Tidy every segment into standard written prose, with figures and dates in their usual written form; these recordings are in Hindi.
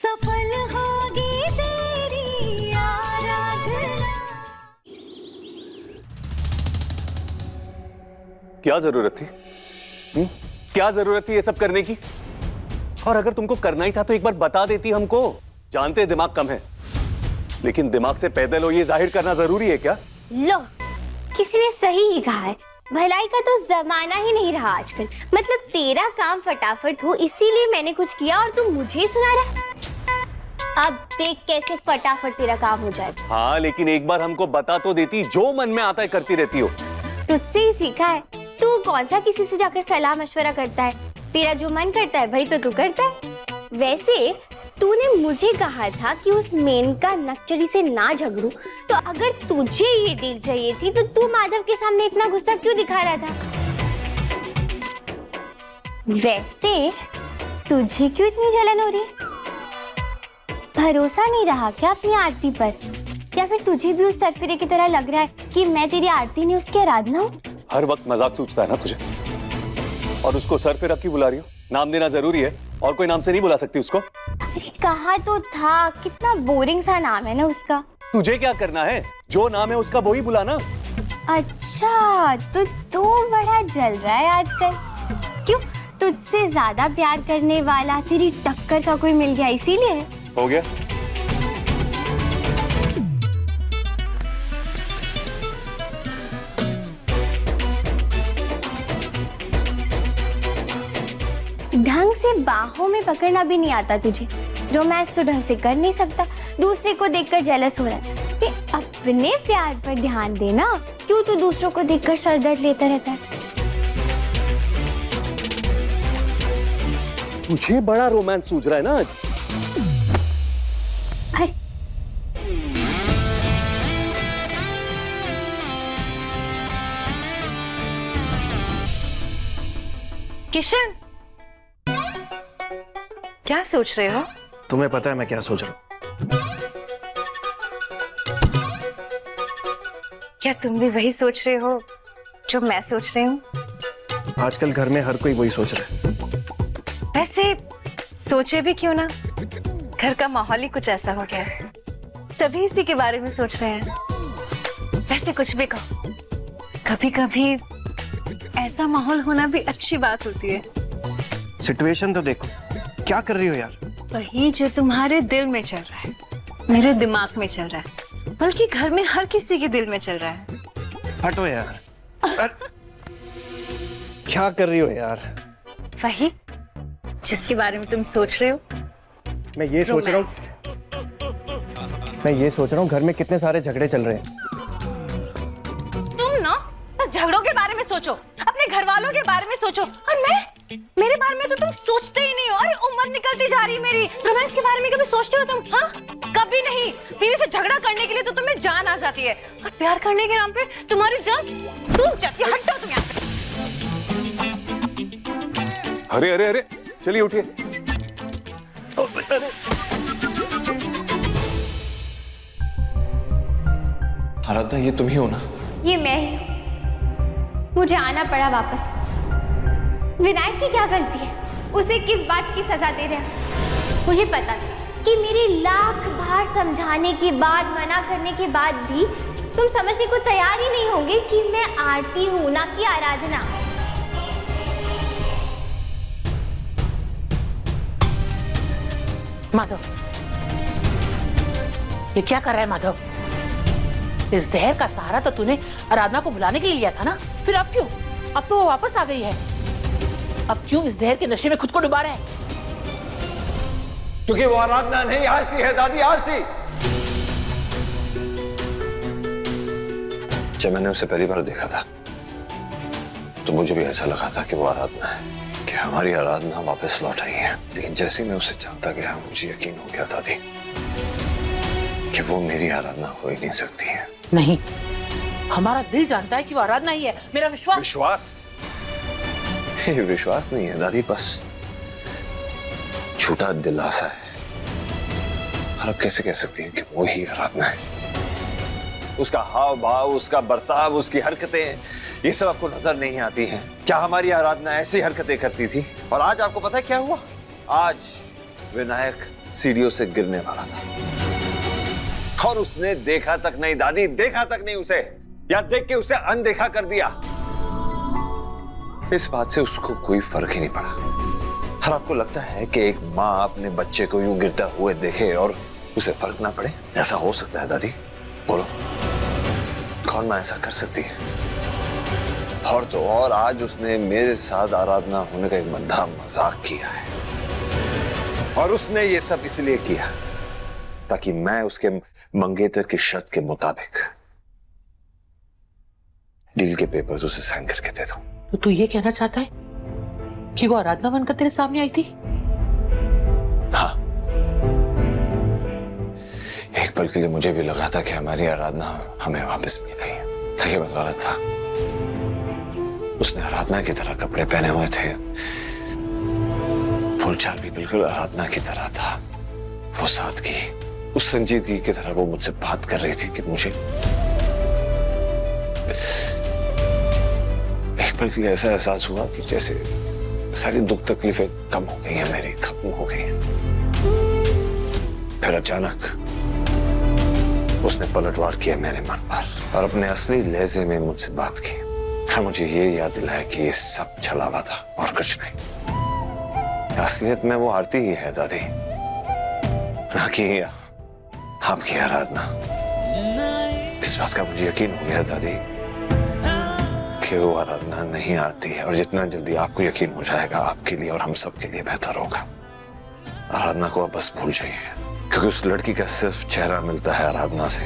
सफल होगी तेरी आराधना। क्या जरूरत थी? क्या जरूरत थी ये सब करने की? और अगर तुमको करना ही था तो एक बार बता देती हमको। जानते दिमाग कम है, लेकिन दिमाग से पैदल हो ये जाहिर करना जरूरी है क्या? लो, किसी ने सही ही कहा है, भलाई का तो जमाना ही नहीं रहा आजकल। मतलब तेरा काम फटाफट हो इसीलिए मैंने कुछ किया और तू मुझे ही सुना रहा है। अब देख कैसे फटाफट तेरा काम हो जाएगा। हाँ, लेकिन एक बार हमको बता तो देती। जो मन में आता है करती रहती हो। तुझसे ही सीखा है। तू कौन सा किसी से जाकर सलाह मशवरा करता है? तेरा जो मन करता है भाई तो तू करता है। वैसे तूने मुझे कहा था कि उस मेनका नक्चरी से ना झगड़ूं, तो अगर तुझे ये डील चाहिए थी तो तू माधव के सामने इतना गुस्सा क्यों दिखा रहा था? वैसे तुझे क्यों इतनी जलन हो रही है? भरोसा नहीं रहा क्या अपनी आरती पर? या फिर तुझे भी उस सरफिरे की तरह लग रहा है कि मैं तेरी आरती नहीं उसकी आराधना हूँ? हर वक्त मजाक सूझता है ना तुझे? और उसको सरफिरा क्यों बुला रही हो? नाम देना जरूरी है और कोई नाम से नहीं बुला सकती उसको। अरे कहा तो था, कितना बोरिंग सा नाम है ना उसका। तुझे क्या करना है? जो नाम है उसका वही बुलाना। अच्छा, तो तू बड़ा जल रहा है आजकल। क्यों, तुझसे ज्यादा प्यार करने वाला तेरी टक्कर का कोई मिल गया इसीलिए? हो गया। ढंग से बाहों में पकड़ना भी नहीं आता तुझे। रोमांस तो ढंग से कर नहीं सकता, दूसरे को देखकर जेलस हो रहा है। ते अपने प्यार पर ध्यान देना। क्यों तू दूसरों को देखकर सरदर्द लेता रहता है? तुझे बड़ा रोमांस सूझ रहा है ना आज? अरे किशन, क्या सोच रहे हो? तुम्हें पता है मैं क्या सोच रहा हूँ? क्या तुम भी वही सोच रहे हो जो मैं सोच रही हूँ? आजकल घर में हर कोई वही सोच रहा है। वैसे सोचे भी क्यों ना, घर का माहौल ही कुछ ऐसा हो गया है, तभी इसी के बारे में सोच रहे हैं। वैसे कुछ भी कहो, कभी कभी ऐसा माहौल होना भी अच्छी बात होती है। सिचुएशन तो देखो, क्या कर रही हो यार? वही जो तुम्हारे दिल में चल रहा है, मेरे दिमाग में चल रहा है, बल्कि घर में हर किसी के दिल में चल रहा है। हटो यार। क्या कर रही हो यार? वही जिसके बारे में तुम सोच रहे हो। मैं ये सोच रहा हूँ घर में कितने सारे झगड़े चल रहे हैं। तुम ना बस झगड़ों के बारे में सोचो, अपने घर वालों के बारे में सोचो, और मेरे बारे में तो तुम सोचते ही नहीं हो। अरे उम्र निकलती जा रही मेरी, रोमांस के बारे में कभी सोचते हो तुम? हाँ, कभी नहीं। बीवी से झगड़ा करने के लिए तो तुम्हें जान आ जाती है, और प्यार करने के नाम पे तुम्हारी जान डूब जाती है। हटो तुम यहाँ से। अरे अरे अरे, चलिए उठिए। आराधना, ये तुम ही हो ना? ये मैं ही हूँ। मुझे आना पड़ा वापस। विनायक की क्या गलती है? उसे किस बात की सजा दे रहे हैं? मुझे पता था कि मेरे लाख बार समझाने के बाद, मना करने के बाद भी तुम समझने को तैयार ही नहीं होगे कि मैं आरती हूं, ना कि आराधना। माधव, ये क्या कर रहा है माधव? इस जहर का सहारा तो तूने आराधना को बुलाने के लिए लिया था ना, फिर अब क्यों? अब तो वो वापस आ गई है, अब क्यों इस जहर के नशे में खुद को डुबा रहा है? क्योंकि वो आराधना नहीं, आरती है दादी, आरती। जब मैंने उसे पहली बार देखा था तो मुझे भी ऐसा लगा था कि वो आराधना है, कि हमारी आराधना वापस लौट आई है। लेकिन जैसे ही मैं उसे जानता गया मुझे यकीन हो गया दादी कि वो मेरी आराधना हो ही नहीं सकती है। नहीं, हमारा दिल जानता है कि वो आराधना ही है। मेरा विश्वास ये विश्वास नहीं है दादी, बस झूठा दिलासा है। और आप कैसे कह सकती हैं कि वो ही आराधना है? उसका हाव भाव, उसका बर्ताव, उसकी हरकतें, ये सब आपको नजर नहीं आती हैं? क्या हमारी आराधना ऐसी हरकतें करती थी? और आज आपको पता है क्या हुआ? आज विनायक सीढ़ियों से गिरने वाला था और उसने देखा तक नहीं दादी, देखा तक नहीं उसे, या देख के उसे अनदेखा कर दिया। इस बात से उसको कोई फर्क ही नहीं पड़ा। और आपको लगता है कि एक माँ अपने बच्चे को यूं गिरता हुए देखे और उसे फर्क ना पड़े? ऐसा हो सकता है दादी? बोलो, कौन माँ ऐसा कर सकती है? और तो और आज उसने मेरे साथ आराधना होने का एक बंदा मजाक किया है, और उसने ये सब इसलिए किया ताकि मैं उसके मंगेतर की शर्त के मुताबिक डील के पेपर्स उसे साइन करके दे दूं। तो तू ये कहना चाहता है कि वो आराधना बनकर तेरे सामने आई थी? हाँ, एक पल के लिए मुझे भी लगा था कि हमारी आराधना हमें वापस मिल गई है, लेकिन मैं गलत था। उसने आराधना की तरह कपड़े पहने हुए थे, बोलचाल भी बिल्कुल आराधना की तरह था। वो सादगी, उस संजीदगी की तरह वो मुझसे बात कर रही थी कि मुझे एक पल के लिए ऐसा एहसास हुआ कि जैसे सारी दुख तकलीफें कम हो गई हैं, मेरी खत्म हो गई हैं। फिर अचानक उसने पलटवार किया मेरे मन पर और अपने असली लहजे में मुझसे बात की। हाँ, मुझे ये याद दिलाया कि ये सब छलावा था और कुछ नहीं। असलियत में वो आरती ही है दादी, ना कि आपकी आराधना। इस बात का मुझे यकीन हो गया दादी कि वो आराधना नहीं आती है, और जितना जल्दी आपको यकीन हो जाएगा आपके लिए और हम सब के लिए बेहतर होगा। आराधना को आप बस भूल जाइए, क्योंकि उस लड़की का सिर्फ चेहरा मिलता है आराधना से।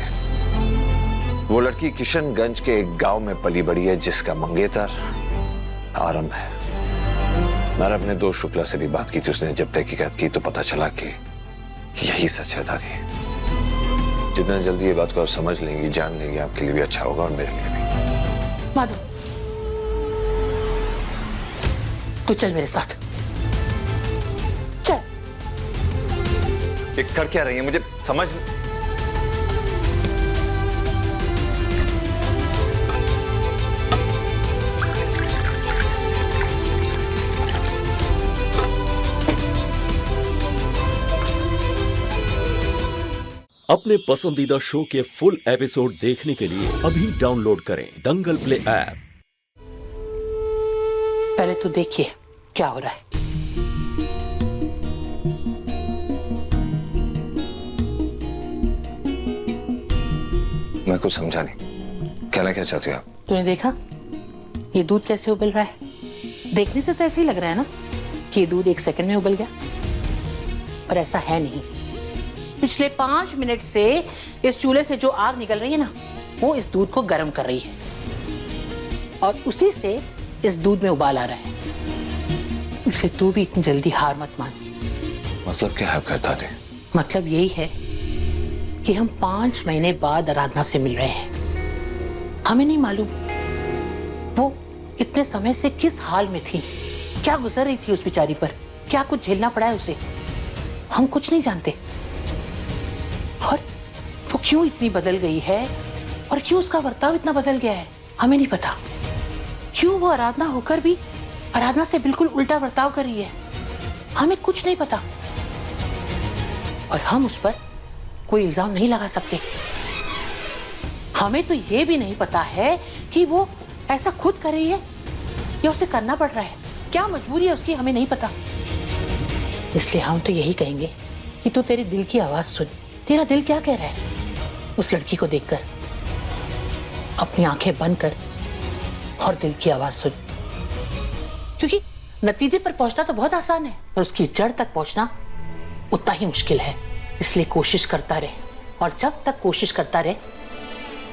वो लड़की किशनगंज के एक गांव में पली बड़ी है जिसका मंगेतर आरंभ है। मैंने अपने दोस्त शुक्ला से भी बात की थी, उसने जब तहकीकात की तो पता चला कि यही सच है दादी। जितना जल्दी ये बात को आप समझ लेंगी, जान लेंगे, आपके लिए भी अच्छा होगा और मेरे लिए भी। माधव, तू चल मेरे साथ, चल। ये कर क्या रही है मुझे समझ। अपने पसंदीदा शो के फुल एपिसोड देखने के लिए अभी डाउनलोड करें दंगल प्ले ऐप। पहले तो देखिए क्या हो रहा है। मैं कुछ समझा नहीं, कहना क्या चाहती हो आप? तूने देखा ये दूध कैसे उबल रहा है? देखने से तो ऐसे ही लग रहा है ना कि ये दूध 1 सेकंड में उबल गया, पर ऐसा है नहीं। पिछले 5 मिनट से इस चूल्हे से जो आग निकल रही है ना, वो इस दूध को गर्म कर रही है, और उसी से इस दूध में उबाल आ रहा है। इसलिए तू भी इतनी जल्दी हार मत मान। मतलब क्या है कहता थे? मतलब यही है कि हम 5 महीने बाद आराधना से मिल रहे हैं। हमें नहीं मालूम वो इतने समय से किस हाल में थी, क्या गुजर रही थी उस बेचारी पर, क्या कुछ झेलना पड़ा है उसे। हम कुछ नहीं जानते, और वो क्यों इतनी बदल गई है और क्यों उसका बर्ताव इतना बदल गया है, हमें नहीं पता। क्यों वो आराधना होकर भी आराधना से बिल्कुल उल्टा बर्ताव कर रही है, हमें कुछ नहीं पता। और हम उस पर कोई इल्जाम नहीं लगा सकते। हमें तो ये भी नहीं पता है कि वो ऐसा खुद कर रही है या उसे करना पड़ रहा है, क्या मजबूरी है उसकी, हमें नहीं पता। इसलिए हम तो यही कहेंगे कि तू तेरे दिल की आवाज सुन। तेरा दिल क्या कह रहा है उस लड़की को देखकर? अपनी आंखें बंद कर और दिल की आवाज सुन, क्योंकि नतीजे पर पहुंचना तो बहुत आसान है, पर उसकी जड़ तक पहुंचना उतना ही मुश्किल है। इसलिए कोशिश करता रहे, और जब तक कोशिश करता रहे,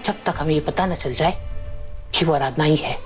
जब तक हमें ये पता न चल जाए कि वो आराधना ही है।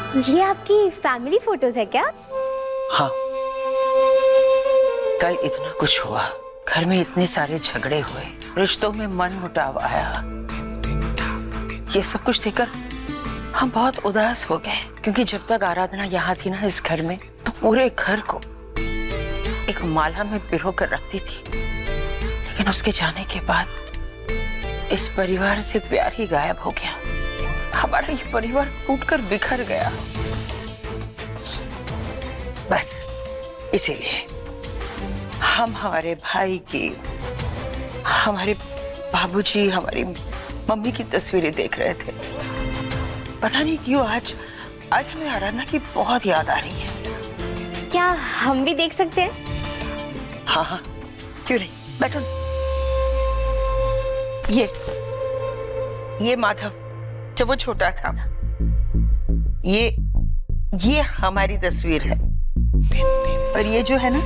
ये आपकी फैमिली फोटोज है क्या? हाँ, कल इतना कुछ हुआ, घर में इतने सारे झगड़े हुए, रिश्तों में मनमुटाव आया। ये सब कुछ देखकर हम बहुत उदास हो गए, क्योंकि जब तक आराधना यहाँ थी ना इस घर में, तो पूरे घर को एक माला में पिरो कर रखती थी। लेकिन उसके जाने के बाद इस परिवार से प्यार ही गायब हो गया। हमारा ये परिवार टूटकर बिखर गया। बस इसीलिए हम हमारे भाई की, हमारे बाबूजी, हमारी मम्मी की तस्वीरें देख रहे थे। पता नहीं क्यों आज हमें आराधना की बहुत याद आ रही है। क्या हम भी देख सकते हैं? हाँ हाँ, क्यों नहीं, बैठो। ये माधव जब वो छोटा था, ये हमारी तस्वीर है। और ये जो है ना,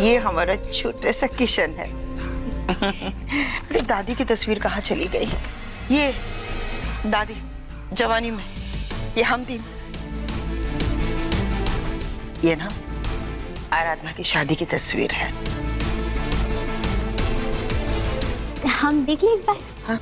ये हमारा छोटा सा किशन है। अरे दादी की तस्वीर कहाँ चली गई? ये दादी जवानी में, ये हम तीन। ये ना आराधना की शादी की तस्वीर है। हम देख लें एक बार? हाँ।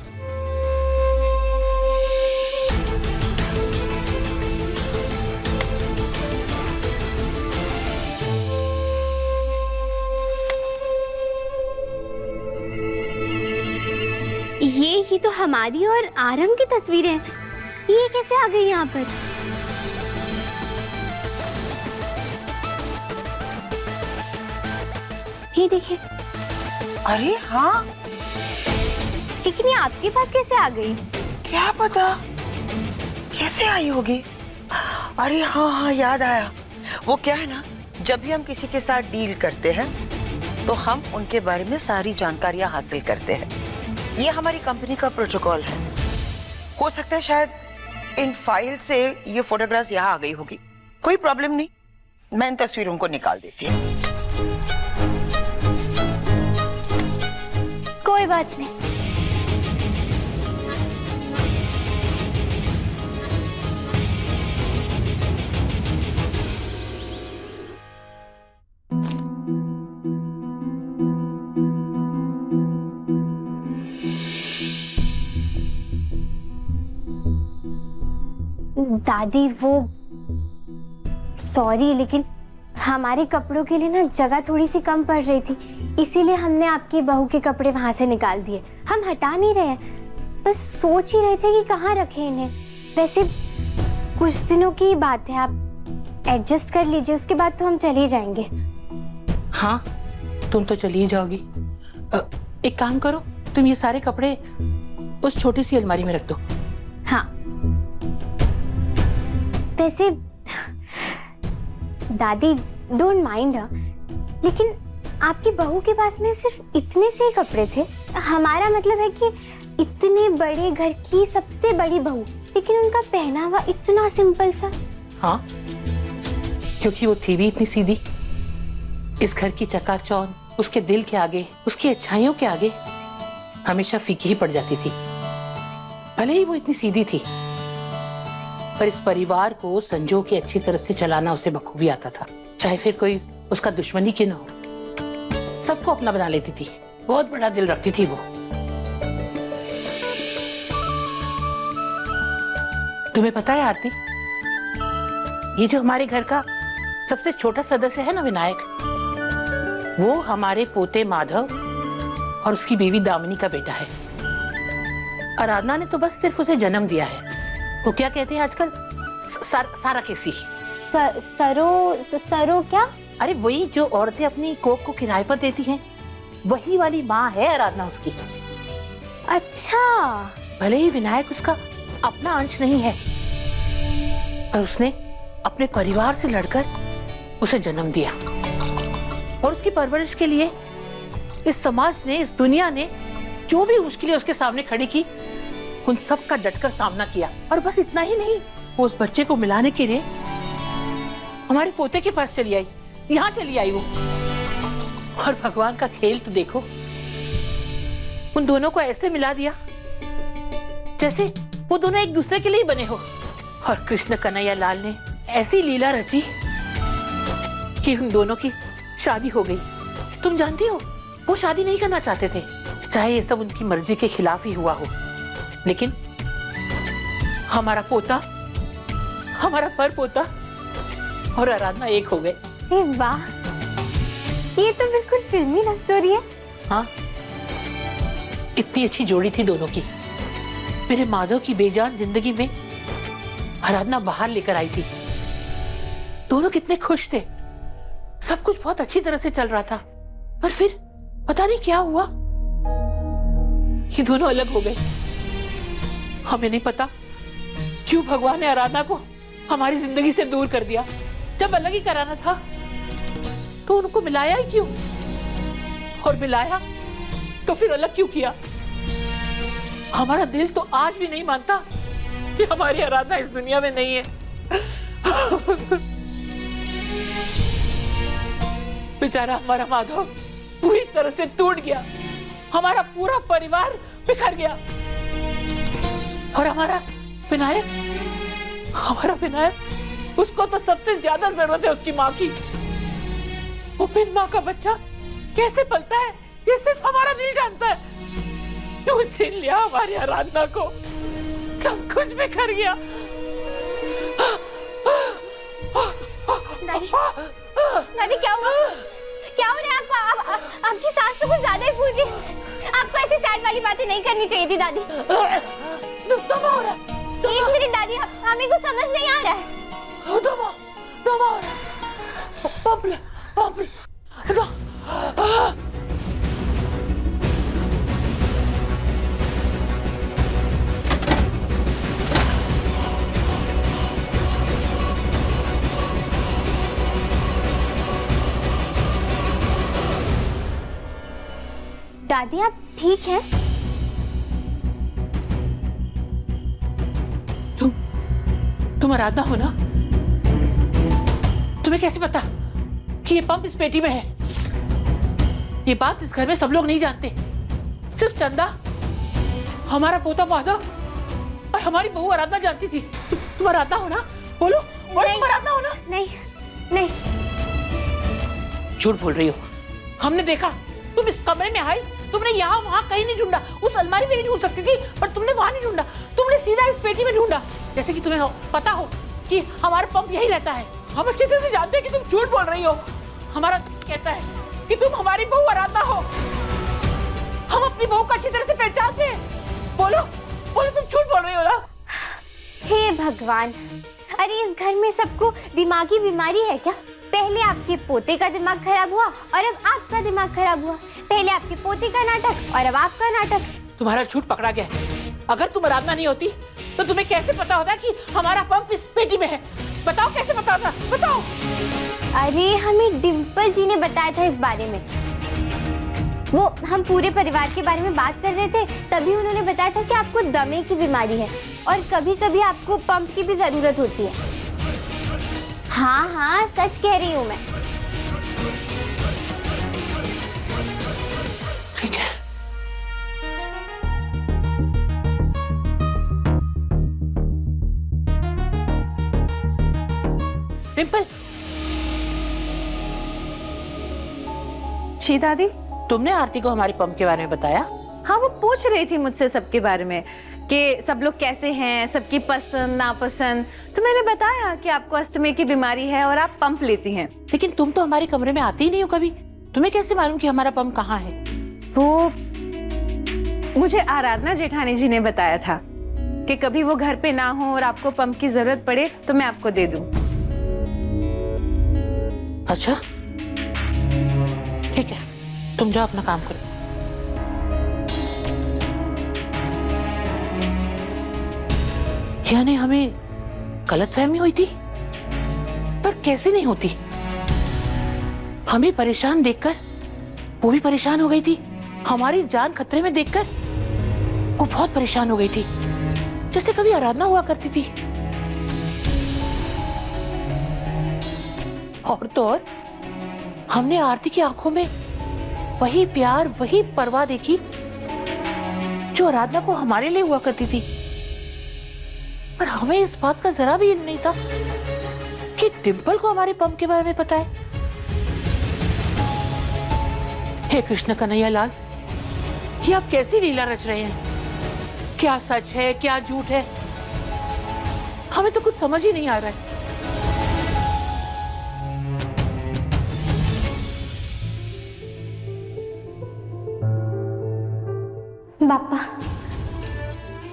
ये तो हमारी और आरम की तस्वीरें हैं। ये कैसे आ गई यहाँ पर? ये देखिए। अरे हाँ, लेकिन ये आपके पास कैसे आ गई? क्या पता कैसे आई होगी। अरे हाँ हाँ, याद आया। वो क्या है ना, जब भी हम किसी के साथ डील करते हैं तो हम उनके बारे में सारी जानकारियां हासिल करते हैं। ये हमारी कंपनी का प्रोटोकॉल है। हो सकता है शायद इन फाइल से ये फोटोग्राफ्स यहाँ आ गई होगी। कोई प्रॉब्लम नहीं, मैं इन तस्वीरों को निकाल देती हूँ। कोई बात नहीं। दादी, वो सॉरी, लेकिन हमारे कपड़ों के लिए ना जगह थोड़ी सी कम पड़ रही थी, इसीलिए हमने आपकी बहू के कपड़े वहां से निकाल दिए। हम हटा नहीं रहे हैं, बस सोच ही रहे थे कि कहाँ रखें इन्हें। वैसे कुछ दिनों की बात है, आप एडजस्ट कर लीजिए, उसके बाद तो हम चले जाएंगे। हाँ, तुम तो चली ही जाओगी। एक काम करो, तुम ये सारे कपड़े उस छोटी सी अलमारी में रख दो। हाँ, वैसे दादी डोंट माइंड, लेकिन आपकी बहू के पास में सिर्फ इतने से ही कपड़े थे। हमारा मतलब है कि इतने बड़े घर की सबसे बड़ी बहू, लेकिन उनका पहनावा इतना सिंपल सा। हाँ, क्योंकि वो थी भी इतनी सीधी। इस घर की चकाचौंध उसके दिल के आगे, उसकी अच्छाइयों के आगे हमेशा फीकी ही पड़ जाती थी। भले ही वो इतनी सीधी थी, पर इस परिवार को संजो के अच्छी तरह से चलाना उसे बखूबी आता था, चाहे फिर कोई उसका दुश्मनी क्यों ना हो। सबको अपना बना लेती थी, बहुत बड़ा दिल रखती थी वो। तुम्हें पता है आरती, ये जो हमारे घर का सबसे छोटा सदस्य है ना, विनायक, वो हमारे पोते माधव और उसकी बीवी दामिनी का बेटा है। आराधना ने तो बस सिर्फ उसे जन्म दिया है। वो क्या कहते हैं आजकल, सारा केसी। सरो क्या? अरे वही जो औरतें अपनी कोख को किराए पर देती हैं, वही वाली माँ है आराधना उसकी। अच्छा। भले ही विनायक उसका अपना अंश नहीं है, पर उसने अपने परिवार से लड़कर उसे जन्म दिया। और उसकी परवरिश के लिए इस समाज ने, इस दुनिया ने जो भी मुश्किलें उसके सामने खड़ी की, उन सब का डटकर सामना किया। और बस इतना ही नहीं, वो उस बच्चे को मिलाने के लिए हमारे पोते के पास चली आई, यहाँ चली आई वो। और भगवान का खेल तो देखो, उन दोनों को ऐसे मिला दिया जैसे वो दोनों एक दूसरे के लिए ही बने हो। और कृष्ण कन्हैया लाल ने ऐसी लीला रची कि उन दोनों की शादी हो गई। तुम जानती हो वो शादी नहीं करना चाहते थे, चाहे ये सब उनकी मर्जी के खिलाफ ही हुआ हो, लेकिन हमारा पोता, हमारा पर पोता और आराधना एक हो गए। अरे वाह, ये तो बिल्कुल फिल्मी लव स्टोरी है। हाँ, इतनी अच्छी जोड़ी थी दोनों की। मेरे माधव की बेजान जिंदगी में आराधना बाहर लेकर आई थी। दोनों कितने खुश थे, सब कुछ बहुत अच्छी तरह से चल रहा था, पर फिर पता नहीं क्या हुआ, ये दोनों अलग हो गए। हमें नहीं पता क्यों भगवान ने आराधना को हमारी जिंदगी से दूर कर दिया। जब अलग ही कराना था तो उनको मिलाया ही क्यों, और मिलाया तो फिर अलग क्यों किया। हमारा दिल तो आज भी नहीं मानता कि हमारी आराधना इस दुनिया में नहीं है। बेचारा हमारा माधव पूरी तरह से टूट गया, हमारा पूरा परिवार बिखर गया, और हमारा विनायक, उसको तो सबसे ज्यादा जरूरत है उसकी माँ की। वो बिन माँ का बच्चा कैसे पलता है ये सिर्फ हमारा दिल जानता है। क्यों छीन लिया हमारी आराधना को, सब कुछ बिखर गया। दादी क्या हुआ? क्या हो रहा है आपको? आपकी सास तो कुछ ज्यादा ही फूल रही है। आपको ऐसी सैड वाली बातें नहीं करनी चाहिए थी दादी। एक मिनट दादी, हमें कुछ समझ नहीं आ रहा है। दादी आप ठीक हैं? तुम आराधना हो ना? तुम्हें कैसे पता कि ये पंप इस पेटी में है? ये बात इस घर में सब लोग नहीं जानते, सिर्फ चंदा, हमारा पोता माधव और हमारी बहू आराधना जानती थी। तुम आराधना हो ना? बोलो, तुम आराधना हो ना? नहीं नहीं, झूठ बोल रही हो। हमने देखा तुम इस कमरे में आई, तुमने यहाँ वहाँ कहीं नहीं ढूंढा, उस अलमारी में नहीं ढूंढ सकती थी, पर तुमने वहाँ नहीं ढूंढा, तुमने सीधा इस पेटी में ढूंढा, जैसे कि तुम्हें पता हो कि हमारा पंप यही रहता है। हम अच्छी तरह से जानते हैं कि तुम झूठ बोल रही हो। हमारा कहता है कि तुम हमारी बहू आराधना हो। हम अपनी बहू को अच्छी तरह से पहचानते हैं। बोलो बोलो, तुम झूठ बोल रही हो ना? हे भगवान, अरे इस घर में सबको दिमागी बीमारी है क्या? पहले आपके पोते का दिमाग खराब हुआ और अब आपका दिमाग खराब हुआ। पहले आपके पोते का नाटक और अब आपका नाटक। तुम्हारा झूठ पकड़ा गया। अगर तुम आराधना नहीं होती तो तुम्हें कैसे पता होता कि हमारा पंप इस पेटी में है? बताओ कैसे पता होता, बताओ। अरे हमें डिम्पल जी ने बताया था इस बारे में। वो हम पूरे परिवार के बारे में बात कर रहे थे, तभी उन्होंने बताया था कि आपको दमे की बीमारी है और कभी कभी आपको पंप की भी जरूरत होती है। हाँ हाँ, सच कह रही हूँ मैं। ठीक है। डिम्पल। जी दादी। तुमने आरती को हमारे पंप के बारे में बताया? हाँ, वो पूछ रही थी मुझसे सबके बारे में कि सब लोग कैसे हैं, सबकी पसंद नापसंद। तो मैंने बताया कि आपको अस्थमा की बीमारी है और आप पंप लेती हैं। लेकिन तुम तो हमारे कमरे में आती ही नहीं हो कभी। तुम्हें कैसे मालूम कि हमारा पंप कहाँ है? वो मुझे आराधना जेठानी जी ने बताया था कि कभी वो घर पे ना हो और आपको पंप की जरूरत पड़े तो मैं आपको दे दूं। अच्छा ठीक है, तुम जाओ अपना काम करो। यानी हमें गलतफहमी हुई थी, पर कैसे नहीं होती। हमें परेशान देखकर वो भी परेशान हो गई थी। हमारी जान खतरे में देखकर वो बहुत परेशान हो गई थी, जैसे कभी आराधना हुआ करती थी। और तो और हमने आरती की आंखों में वही प्यार, वही परवाह देखी जो आराधना को हमारे लिए हुआ करती थी। पर हमें इस बात का जरा भी नहीं था कि डिम्पल को हमारे पंप के बारे में पता है। हे कृष्ण कन्हैया लाल, ये आप कैसी लीला रच रहे हैं? क्या सच है, क्या झूठ है? हमें तो कुछ समझ ही नहीं आ रहा है। बापा,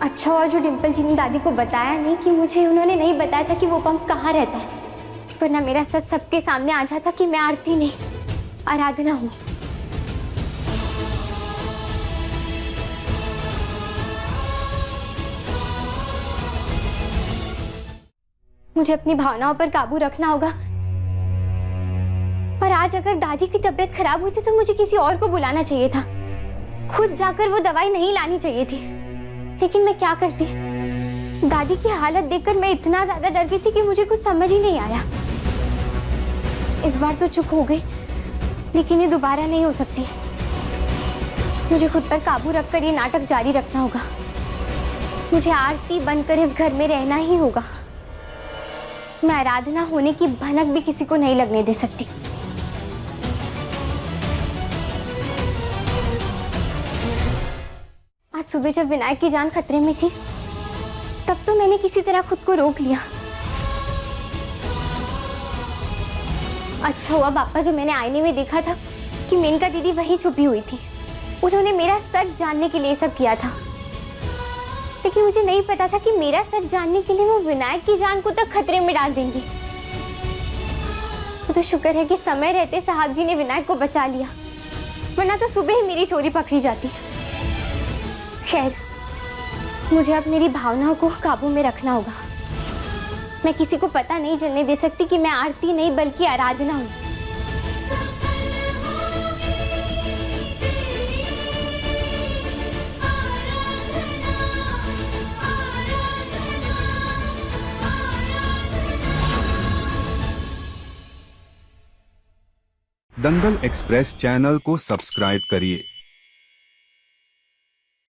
अच्छा हुआ जो डिम्पल जी ने दादी को बताया नहीं, कि मुझे उन्होंने नहीं बताया था कि वो पंप कहाँ रहता है, वरना मेरा सच सबके सामने आ जाता कि मैं आरती नहीं आराधना हूँ। मुझे अपनी भावनाओं पर काबू रखना होगा। पर आज अगर दादी की तबीयत खराब हुई थी तो मुझे किसी और को बुलाना चाहिए था, खुद जाकर वो दवाई नहीं लानी चाहिए थी। लेकिन मैं क्या करती? दादी की हालत देखकर मैं इतना ज्यादा डर गई थी कि मुझे कुछ समझ ही नहीं आया। इस बार तो चुप हो गई, लेकिन ये दोबारा नहीं हो सकती। मुझे खुद पर काबू रखकर ये नाटक जारी रखना होगा। मुझे आरती बनकर इस घर में रहना ही होगा। मैं आराधना होने की भनक भी किसी को नहीं लगने दे सकती। आज सुबह जब विनायक की जान खतरे में थी, तब तो मैंने किसी तरह खुद को रोक लिया। अच्छा हुआ बापा, जो मैंने आईने में देखा था कि मेनका दीदी वहीं छुपी हुई थी, उन्होंने मेरा सच जानने के लिए सब किया था। लेकिन मुझे नहीं पता था कि मेरा सच जानने के लिए वो विनायक की जान को तक खतरे में डाल देंगे। वो तो शुक्र है कि समय रहते साहब जी ने विनायक को बचा लिया, वरना तो सुबह ही मेरी चोरी पकड़ी जाती। खैर, मुझे अब मेरी भावनाओं को काबू में रखना होगा। मैं किसी को पता नहीं चलने दे सकती कि मैं आरती नहीं बल्कि आराधना हूँ। दंगल एक्सप्रेस चैनल को सब्सक्राइब करिए